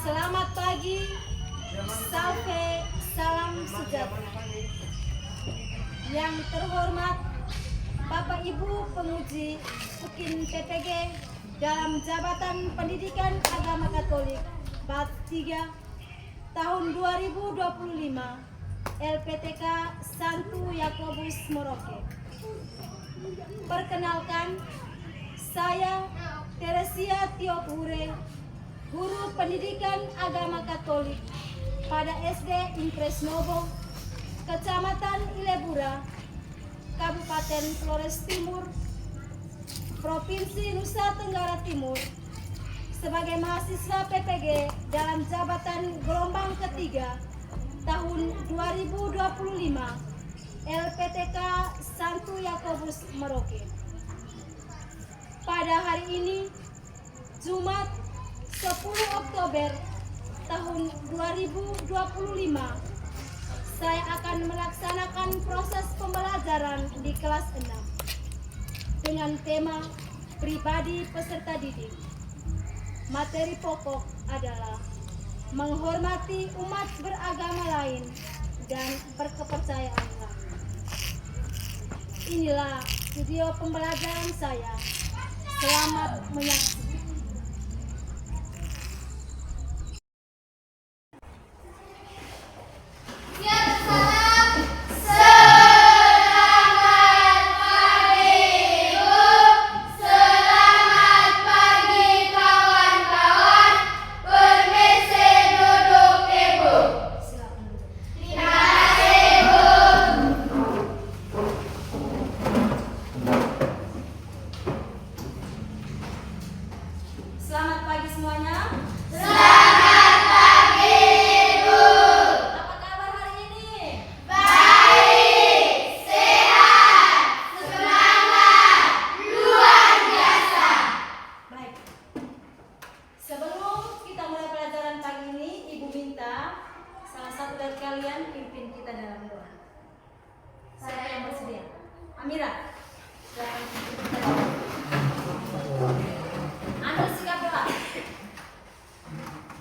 Selamat pagi, salve, salam sejahtera. Yang terhormat Bapak Ibu penguji Ukin PPG dalam Jabatan Pendidikan Agama Katolik Bab 3 tahun 2025 LPTK Santo Yakobus Merauke. Perkenalkan, saya Teresia Tiokure, Guru Pendidikan Agama Katolik pada SD Impres Novo, Kecamatan Ilebura, Kabupaten Flores Timur, Provinsi Nusa Tenggara Timur, sebagai mahasiswa PPG dalam jabatan gelombang ketiga tahun 2025 LPTK Santo Yakobus Merauke. Pada hari ini, Jumat 10 Oktober tahun 2025, saya akan melaksanakan proses pembelajaran di kelas 6 dengan tema pribadi peserta didik. Materi pokok adalah menghormati umat beragama lain dan berkepercayaan lain. Inilah video pembelajaran saya. Selamat menyaksikan. Selamat pagi semuanya. Selamat pagi, Ibu. Apa kabar hari ini? Baik, sehat, semangat, luar biasa. Baik. Sebelum kita mulai pelajaran pagi ini, Ibu minta salah satu dari kalian pimpin kita dalam doa. Siapa yang bersedia? Amira. Dan Anda siap doa?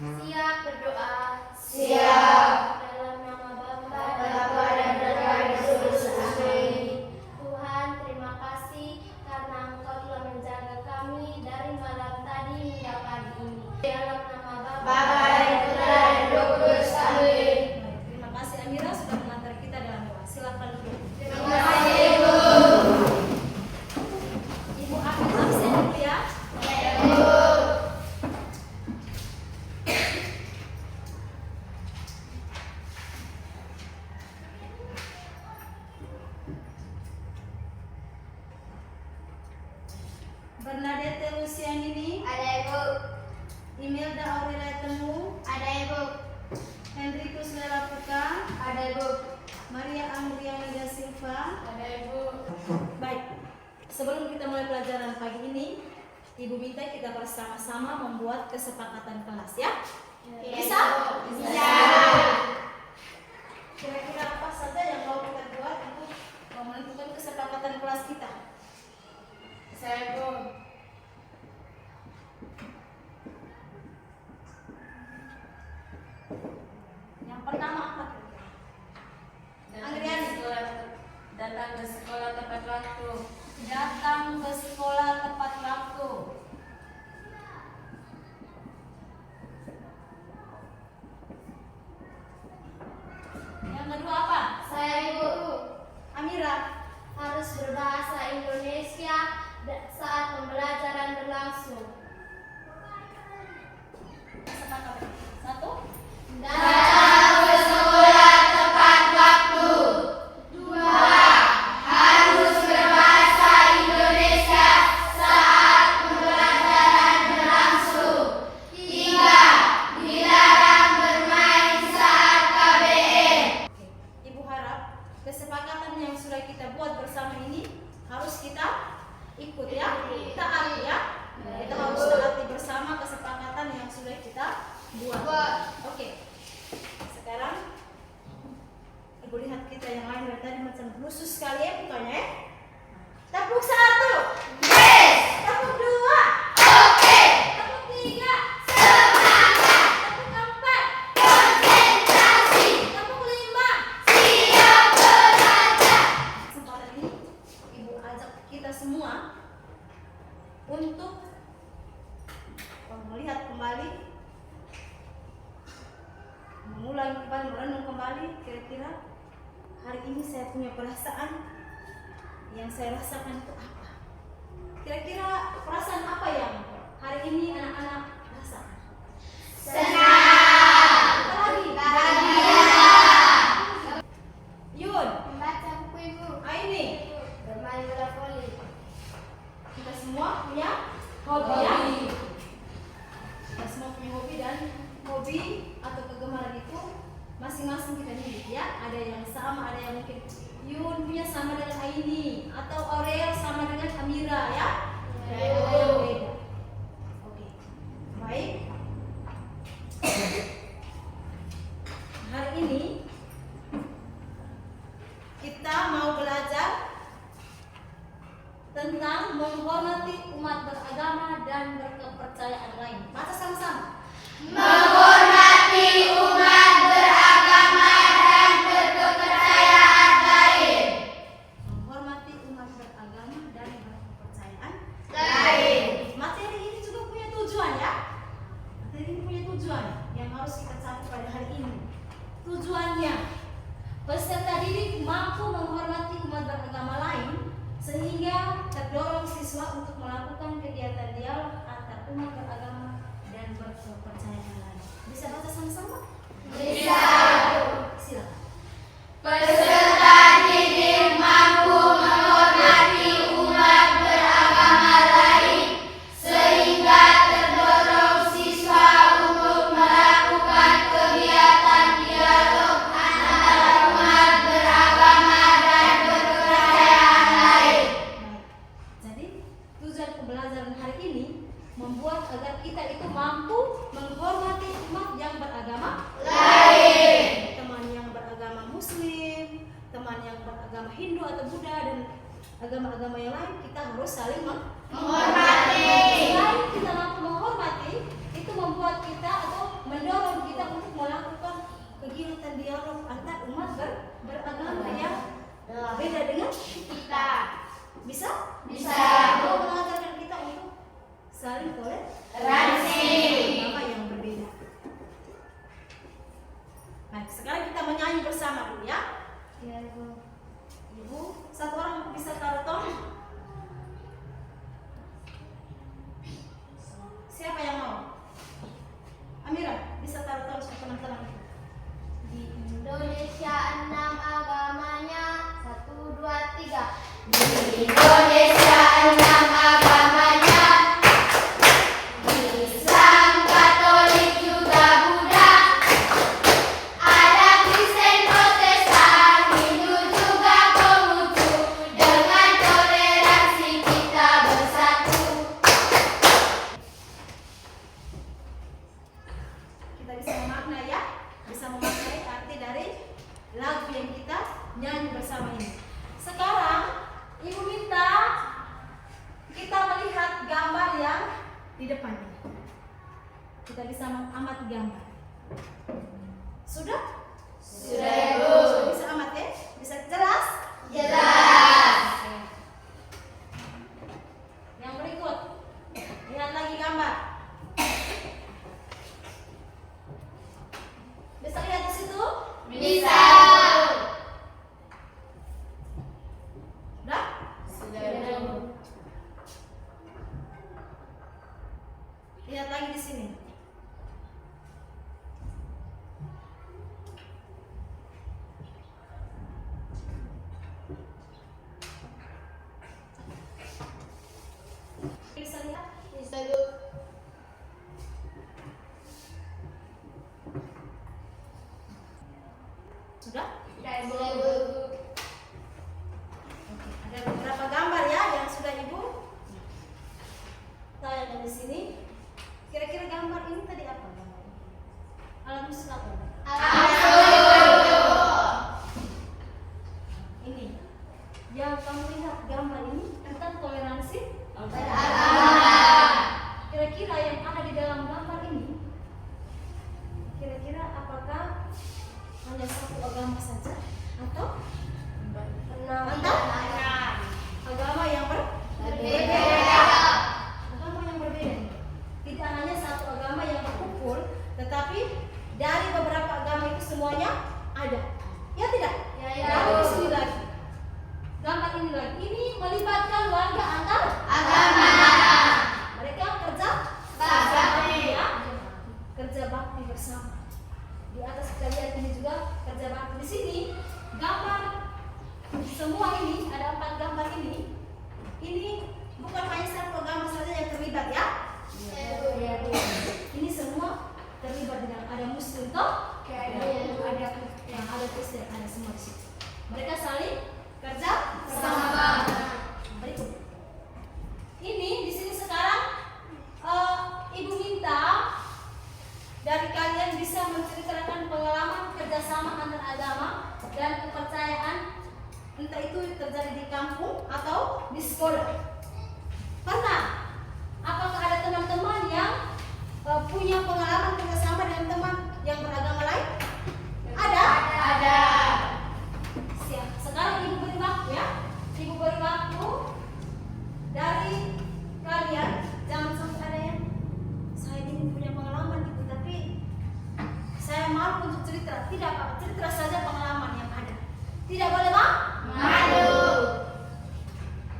Siap berdoa. Siap. Dalam nama Bapa Bapa dan Putra dan Roh Kudus. Amin. Tuhan, terima kasih karena Engkau telah menjaga kami dari malam tadi hingga pagi ini. Dalam nama Bapa dan Putra dan Roh Kudus. Amin. Baik, terima kasih Amira sudah mengantar kita dalam doa. Silakan duduk. Terima kasih, Ibu. Ibu ambil absen dulu ya. Ya, Ibu. Bernadette Lucianini, Ada, Ibu. Imelda Aurelia Temu, Ada, Ibu. Hendrikus Lela Puka, Ada, Ibu. Maria Angriana da Silva. Ada, Ibu. Baik, sebelum kita mulai pelajaran pagi ini, Ibu minta kita bersama-sama membuat kesepakatan kelas ya. Bisa? Bisa. Kira-kira apa saja yang mau kita buat untuk menentukan kesepakatan kelas kita? Saya, Ibu. Yang pertama apa kira-kira? Angriani. Datang ke sekolah tepat waktu. Datang ke sekolah tepat waktu. Yang kedua apa? Saya Ibu Amira. harus berbahasa Indonesia saat pembelajaran berlangsung. Sepakat. Satu. Datang ke sekolah tepat waktu. 2. Harus berbahasa Indonesia saat pembelajaran berlangsung. 3. Dilarang bermain saat KBM. Oke. Ibu harap kesepakatan yang sudah kita buat bersama ini harus kita ikut ya, taati ya. Kita harus taati bersama kesepakatan yang sudah kita buat. Oke. Sekarang Ibu lihat kita yang lain dari tadi macam khusus sekali ya bukannya ya. Tepuk 1. Yes. Tepuk 2. Oke. Tepuk 3. Semangat. Tepuk semua untuk melihat kembali, mengulang kembali, merenung kembali, kira-kira hari ini saya punya perasaan yang saya rasakan itu apa? Kira-kira perasaan apa yang hari ini anak-anak rasakan? Apa lagi? Yun, Membaca buku ibu. Aini, Bermain bola voli. kita semua punya hobi ya? Kita semua punya hobi, dan hobi atau kegemaran itu masing-masing kita miliki ya. Ada yang sama, ada yang mungkin Yun punya sama dengan Aini, atau Aurel sama dengan Amira ya. Ada yang beda. Oke, baik. Hari ini kita mau belajar tentang menghormati umat beragama dan berkepercayaan lain. Baca sama-sama. Menghormati umat beragama dan berkepercayaan lain. Menghormati umat beragama dan berkepercayaan Lain. Materi ini juga punya tujuan ya. Materi ini punya tujuan yang harus kita capai pada hari ini. Tujuannya, peserta didik mampu menghormati umat beragama lain sehingga terdorong siswa untuk melakukan kegiatan dialog antar umat beragama dan berkepercayaan lain. Bisa baca sama-sama? Bisa. Silakan. Peserta didik mampu menghormati umat beragama lain sehingga terdorong siswa untuk melakukan kegiatan dialog antara umat beragama dan berkepercayaan lain. Baik. Jadi tujuan pembelajaran hari ini membuat agar kita itu mampu menghormati umat yang beragama Lain. teman yang beragama Muslim, teman yang beragama Hindu atau Buddha, dan agama-agama yang lain. Kita harus saling Menghormati. Selain kita mampu menghormati, itu membuat kita atau mendorong kita untuk melakukan kegiatan dialog antar umat beragama yang beda dengan kita. Bisa? Bisa. Mau mengajarkan kita untuk saling Toleransi. agama yang berbeda. Baik, sekarang kita menyanyi bersama dulu ya. Ya ibu. Ibu, satu orang bisa taruh tong? Siapa yang mau? Amira, bisa taruh tong supaya tenang-tenang. Di Indonesia 6 agamanya. 1, 2, 3. Indonesia 6 agamanya, Islam, Katolik juga Buddha, ada Kristen, Protestan, Hindu juga Konghucu. Dengan toleransi kita bersatu. Kita bisa memaknai ya, bisa memaknai arti dari lagu yang kita nyanyi bersama ini. Sekarang Ibu minta kita melihat gambar yang di depan ini. Kita bisa mengamati gambar. Sudah? Sudah, Ibu. Bisa amat ya? Bisa jelas? Jelas. Yang berikut, lihat lagi gambar. Bisa lihat di situ? Bisa. Udah? Sudah, Ibu. Lihat lagi di sini. ini melibatkan warga antar agama. Mereka kerja Bakti. ya, kerja bakti bersama. Di atas kita lihat ini juga kerja bakti. Di sini gambar semua ini ada 4 gambar ini. Ini bukan hanya satu agama saja yang terlibat ya. Ini semua terlibat dengan ada Muslim toh, ada Kristen, ada semua di situ. Mereka saling kerja sama. Berikut. Ini di sini sekarang Ibu minta dari kalian bisa menceritakan pengalaman kerjasama antar agama dan kepercayaan, entah itu terjadi di kampung atau di sekolah. Pernah? Apakah ada teman-teman yang punya pengalaman kerjasama dengan teman yang beragama lain? Ada? Ada. Siap. Sekarang Ibu beri waktu ya. Ibu beri waktu dari kalian. Jangan sampai ada yang saya ini punya pengalaman gitu, tapi saya malu untuk cerita. Tidak apa, cerita saja pengalaman yang ada. Tidak boleh Bang? Malu.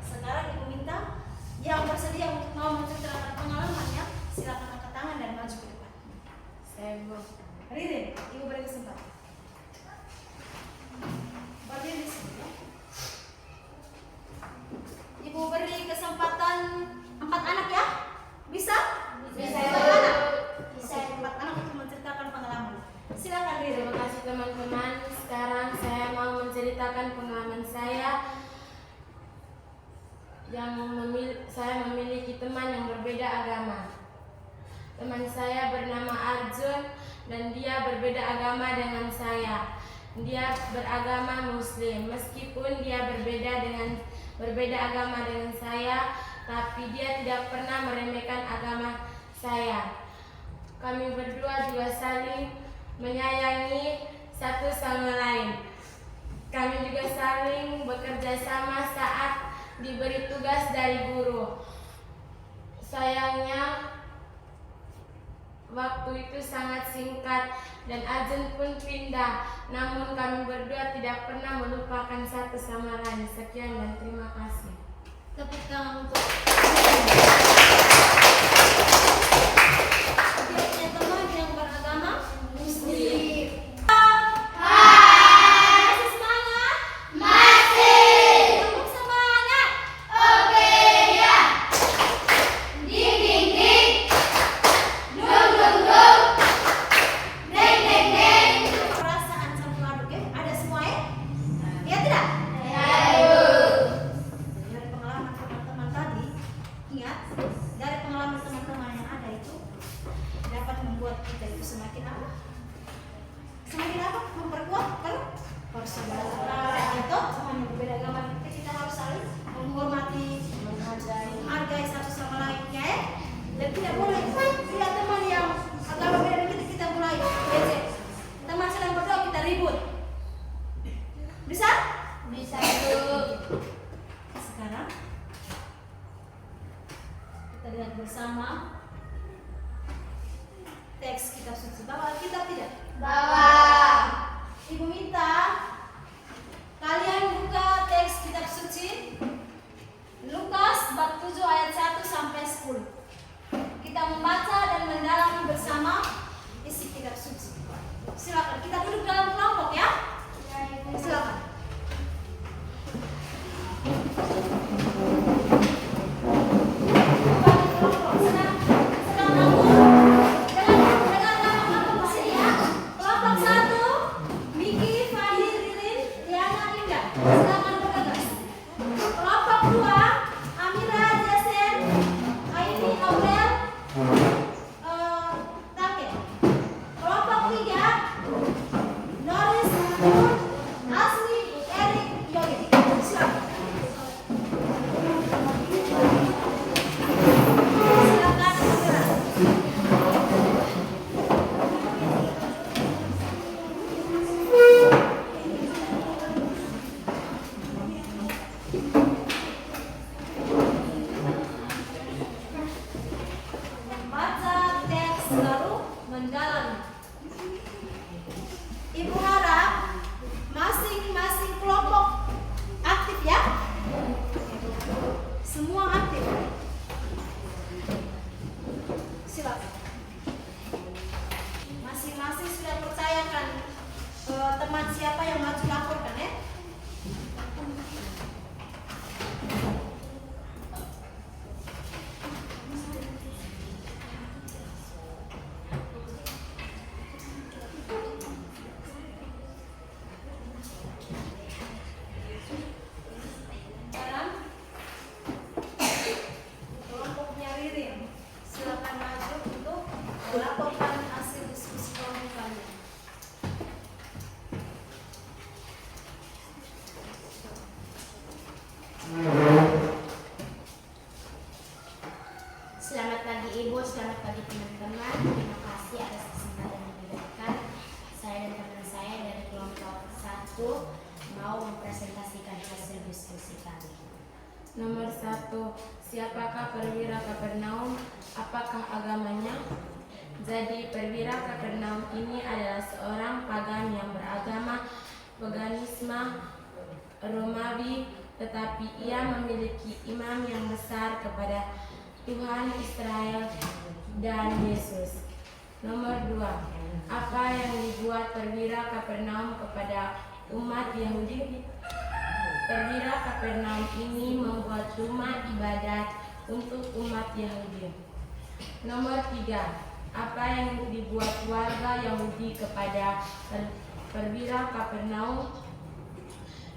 Sekarang Ibu minta yang bersedia untuk mau menceritakan pengalamannya, silakan angkat tangan dan maju ke depan. Saya Bu. Ririn, Ibu beri kesempatan. Berdiri di sini ya. Ibu beri kesempatan 4 anak ya? Bisa? Bisa. 4 anak? Bisa. 4 anak untuk menceritakan pengalaman. Silakan Ririn. Terima kasih teman-teman. Sekarang saya mau menceritakan pengalaman saya yang saya memiliki teman yang berbeda agama. Teman saya bernama Arjun dan dia berbeda agama dengan saya. Dia beragama Muslim. Meskipun dia berbeda agama dengan saya, tapi dia tidak pernah meremehkan agama saya. Kami berdua juga saling menyayangi satu sama lain. Kami juga saling bekerja sama saat diberi tugas dari guru. Sayangnya waktu itu sangat singkat dan Arjun pun pindah. Namun kami berdua tidak pernah melupakan satu sama lain. Sekian dan terima kasih. Tepuk tangan untuk dia punya teman yang beragama Muslim. Masih semangat? Masih. Tepuk semangat. Oke ya. Ding ding ding. Dung dung dung. Deng deng deng. Perasaan campur aduk ya? Ada semua ya? Ya tidak? Ya Ibu. Dari pengalaman teman-teman tadi, ingat, dari pengalaman teman-teman yang ada itu dapat membuat kita itu semakin apa? Semakin apa? Memperkuat persaudaraan itu teman yang berbeda agama kita harus saling menghormati, menghargai satu sama lain ya. Dan tidak boleh lihat teman yang agama beda dengan kita mulai becek. Teman sedang berdoa kita ribut. Bisa? Bisa Ibu. Sekarang kita lihat bersama teks kitab suci. Bawa Alkitab tidak? Bawa. Ibu minta kalian buka teks kitab suci Lukas bab 7 ayat 1 sampai 10. Kita membaca dan mendalami bersama isi kitab suci. Silakan kita duduk dalam kelompok ya. Silakan. Sedang kamu dengan kelompok di sini ya. Kelompok pagi teman-teman. Terima kasih atas kesempatan yang diberikan. Saya dan teman saya dari kelompok 1 mau mempresentasikan hasil diskusi kami. Nomor 1, siapakah perwira Kapernaum? Apakah agamanya? Jadi perwira Kapernaum ini adalah seorang pagan yang beragama paganisme Romawi, tetapi ia memiliki iman yang besar kepada Tuhan Israel dan Yesus. Nomor 2, apa yang dibuat perwira Kapernaum kepada umat Yahudi? Perwira Kapernaum ini membuat rumah ibadat untuk umat Yahudi. Nomor 3, apa yang dibuat warga Yahudi kepada perwira Kapernaum?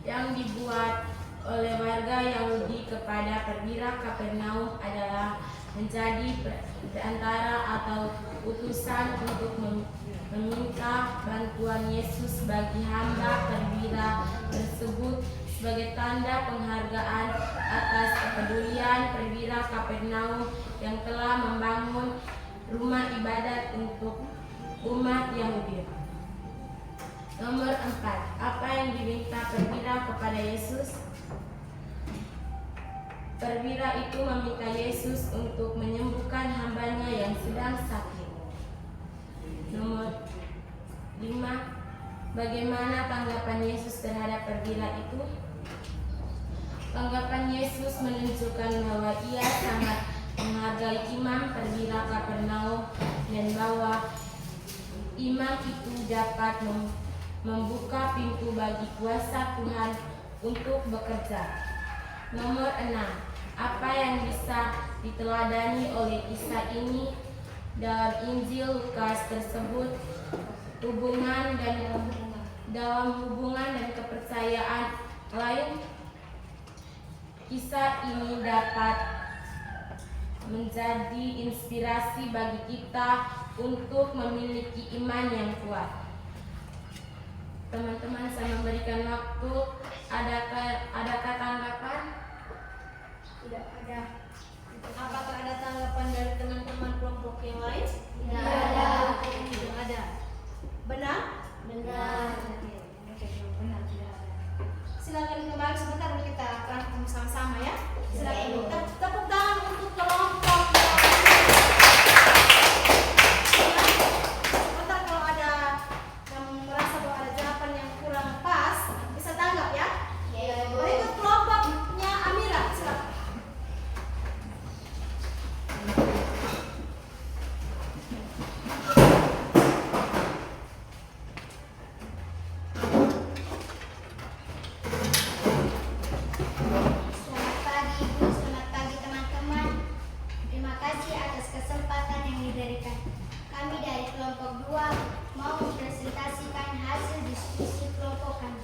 Yang dibuat oleh warga Yahudi kepada perwira Kapernaum adalah menjadi perantara atau utusan untuk meminta bantuan Yesus bagi hamba perwira tersebut sebagai tanda penghargaan atas kepedulian perwira Kapernaum yang telah membangun rumah ibadat untuk umat Yahudi. Nomor 4, apa yang diminta perwira kepada Yesus? Perwira itu meminta Yesus untuk menyembuhkan hambanya yang sedang sakit. Nomor 5, bagaimana tanggapan Yesus terhadap perwira itu? Tanggapan Yesus menunjukkan bahwa ia sangat menghargai iman perwira Kapernaum dan bahwa iman itu dapat membuka pintu bagi kuasa Tuhan untuk bekerja. Nomor 6, apa yang bisa diteladani oleh kisah ini dalam Injil Lukas tersebut? Dalam hubungan dan kepercayaan lain, kisah ini dapat menjadi inspirasi bagi kita untuk memiliki iman yang kuat. Teman-teman, saya memberikan waktu. Adakah tanggapan? Tidak ada. Apakah ada tanggapan dari teman-teman kelompok yang lain? Tidak ada. Tidak ada. Benar? Benar. Oke, benar, tidak ada. Silakan kembali sebentar, kita rangkum sama-sama ya. Silakan tepuk tangan untuk kelompok. Sebentar, kalau ada yang merasa bahwa ada jawaban yang kurang pas, bisa tanggap ya. Berikut kelompoknya Amira, silakan. Selamat pagi Ibu, selamat pagi teman-teman. Terima kasih atas kesempatan yang diberikan. Kami dari kelompok 2 mau mempresentasikan hasil diskusi kelompok kami.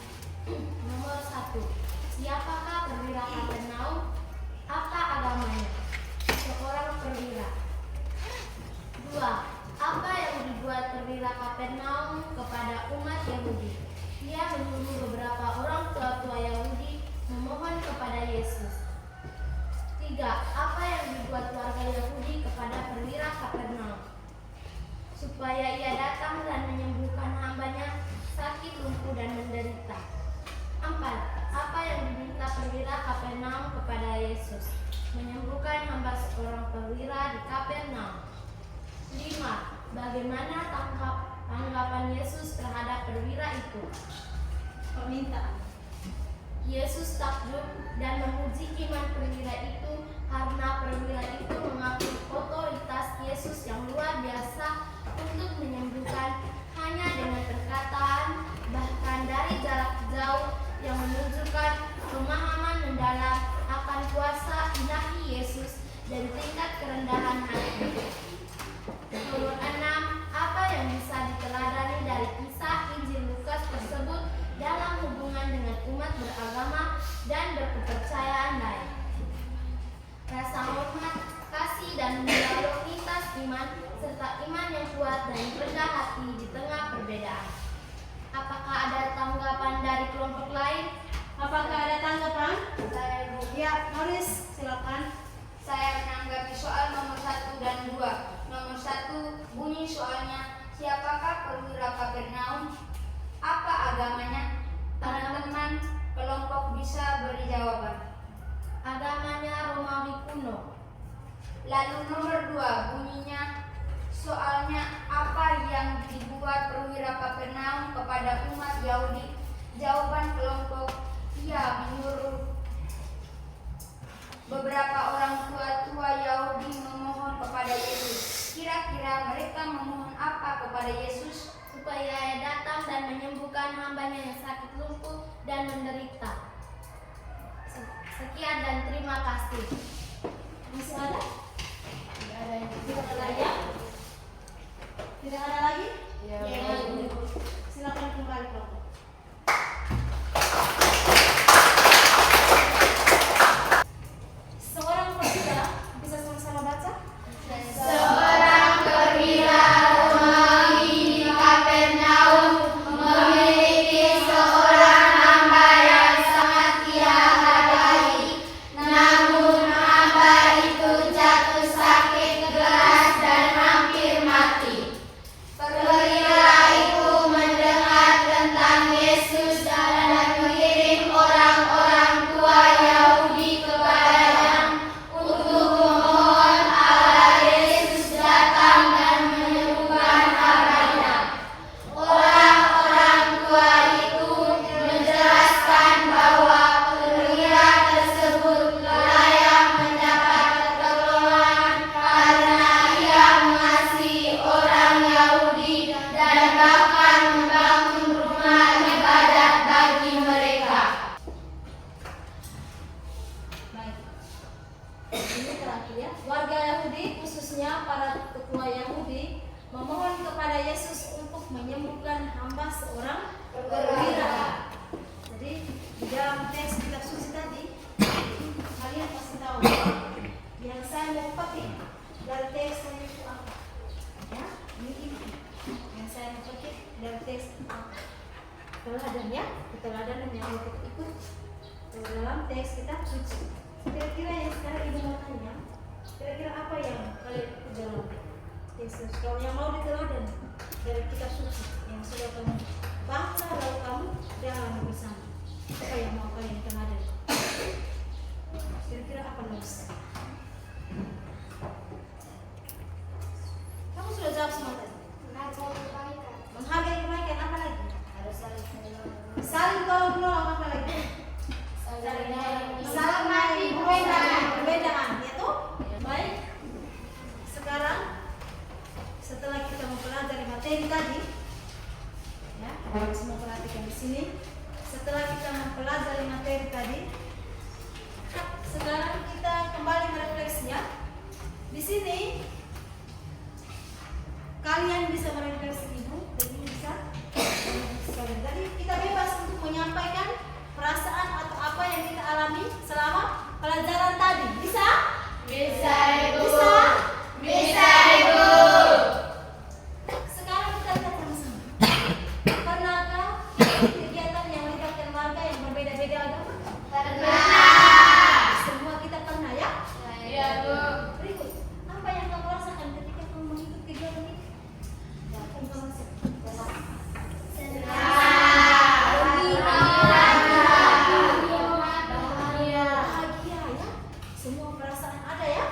Nomor 1, siapakah perwira Kapernaum? Apa agamanya? Seorang perwira. 2, apa yang dibuat perwira Kapernaum kepada umat Yahudi? Ia menyuruh beberapa orang tua-tua Yahudi memohon kepada Yesus. 3, apa yang dibuat warga Yahudi kepada perwira Kapernaum? Supaya ia datang dan menyembuhkan hambanya sakit, lumpuh, dan menderita. 4, apa yang diminta perwira Kapernaum kepada Yesus? Menyembuhkan hamba seorang perwira di Kapernaum. 5, bagaimana tanggapan Yesus terhadap perwira itu? Permintaan. Yesus takjub dan memuji iman perwira itu karena perwira itu mengakui otoritas Yesus yang luar biasa untuk menyembuhkan hanya dengan perkataan, bahkan dari jarak jauh, yang menunjukkan pemahaman mendalam akan kuasa ilahi Yesus dan tingkat kerendahan hati. Nomor 6, apa yang bisa diteladani dari kisah Injil Lukas tersebut dalam hubungan dengan umat beragama dan berkepercayaan lain? Rasa hormat, kasih, dan loyalitas iman, serta iman yang kuat dan rendah hati di tengah perbedaan. Apakah ada tanggapan dari kelompok lain? Apakah ada tanggapan? Saya Ibu. Ya, Morris, silakan. Saya menanggapi soal nomor 1 dan 2. Nomor nomor 1 bunyi soalnya, siapakah perwira Kapernaum? Apa agamanya? Teman-teman kelompok bisa beri jawaban. Agamanya Romawi kuno. Lalu nomor 2 bunyinya, soalnya apa yang dibuat perwira Kapernaum kepada umat Yahudi? Jawaban kelompok, ia menyuruh beberapa orang tua Yahudi memohon kepada Yesus. Kira-kira mereka memohon apa kepada Yesus? Supaya ia datang dan menyembuhkan hambanya yang sakit lumpuh dan menderita. Sekian dan terima kasih. Masih ada? Tidak ada yang Tidak ada ya? Tidak ada lagi? Ya, Silakan kembali kelompok. Seorang perwira bisa sama-sama baca? Seorang perwira Romawi di Kapernaum memiliki seorang hamba yang sangat ia hargai. Namun hamba itu jatuh sakit keras dan hampir mati. Perwira itu mendengar tentang Yesus dan mengirim orang-orang tua Yahudi kepadanya untuk memohon agar Yesus datang dan menyembuhkan hambanya. Orang-orang tua itu menjelaskan bahwa perwira tersebut layak mendapat pertolongan karena ia mengasihi orang Yahudi dan bahkan membangun rumah ibadat bagi mereka. Baik. Ini terakhir ya. Warga Yahudi, khususnya para ketua Yahudi, memohon kepada Yesus untuk menyembuhkan hamba seorang perwira. Jadi di dalam teks kitab suci tadi, kalian pasti tahu yang saya mau pakai dari teks tadi itu apa? Ya, ini yang saya mau pakai dari teks apa? Teladan ya, teladan yang untuk ikut dalam teks kitab suci. Kira-kira yang sekarang ibu mau tanya, kira-kira apa yang kalian ikut dalam teks suci? Kalau yang mau diteladan dari kitab suci yang sudah kamu baca lalu kamu dalam bersama, apa yang mau kalian teladan? Kira-kira apa Luis? Kamu sudah jawab semua tadi. Menghargai kebaikan, apa lagi? Saling tolong menolong, apa lagi? Saling menghargai perbedaan, ya toh? Baik. Sekarang setelah kita mempelajari materi tadi, ya, kalian semua perhatikan di sini. Setelah kita mempelajari materi tadi, sekarang kita kembali merefleksinya. Di sini kalian bisa merefleksi ibu, dan ini bisa. Jadi kita bebas untuk menyampaikan perasaan atau apa yang kita alami selama pelajaran tadi. Bisa? Bisa, Ibu. Bisa? Bisa, Ibu. Sekarang kita lihat sama-sama. Pernahkah ikut kegiatan yang melibatkan warga yang berbeda-beda agama? Pernah. Semua kita pernah ya? Iya, Bu. Berikut, apa yang kamu rasakan ketika kamu mengikuti kegiatan ini? Ya, kamu rasakan. Bahagia ya? Semua perasaan ada ya?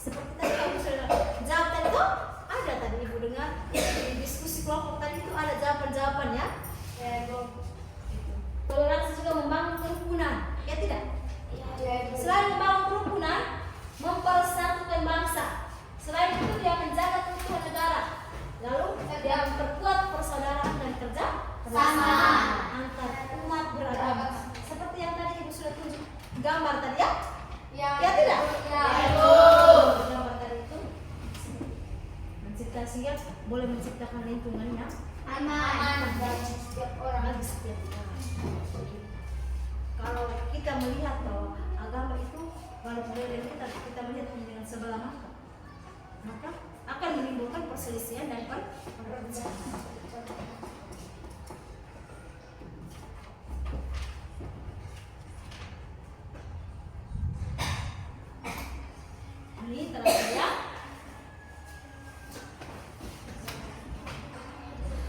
Seperti tadi Ibu sudah jawab tadi itu ada tadi Ibu dengar di diskusi kelompok tadi itu ada jawaban-jawaban ya. Toleransi juga membangun kerukunan, ya tidak? Selain membangun kerukunan, mempersatukan bangsa. Selain itu dia menjaga keutuhan negara. Lalu dia memperkuat persaudaraan dan kerja Sama. antar umat beragama. Seperti yang tadi Ibu sudah tunjuk gambar tadi ya? Ya, Ya tidak? Ya. Gambar tadi itu menciptakan sehingga boleh menciptakan lingkungan yang Aman. bagi setiap orang. bagi setiap orang. Kalau kita melihat bahwa agama itu kalau berbeda kita melihat dengan sebelah maka akan menimbulkan perselisihan dan perpecahan. Ini terakhir ya.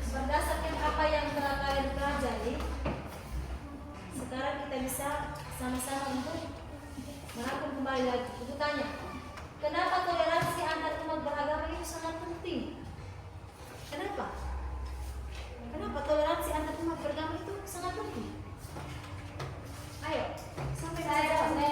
Berdasarkan apa yang telah kalian pelajari, sekarang kita bisa sama-sama untuk merangkum kembali lagi. Ibu tanya, kenapa toleransi antar umat beragama itu sangat penting? Kenapa? Kenapa toleransi antar umat beragama itu sangat penting? Ayo, sampai Saya jawab. karena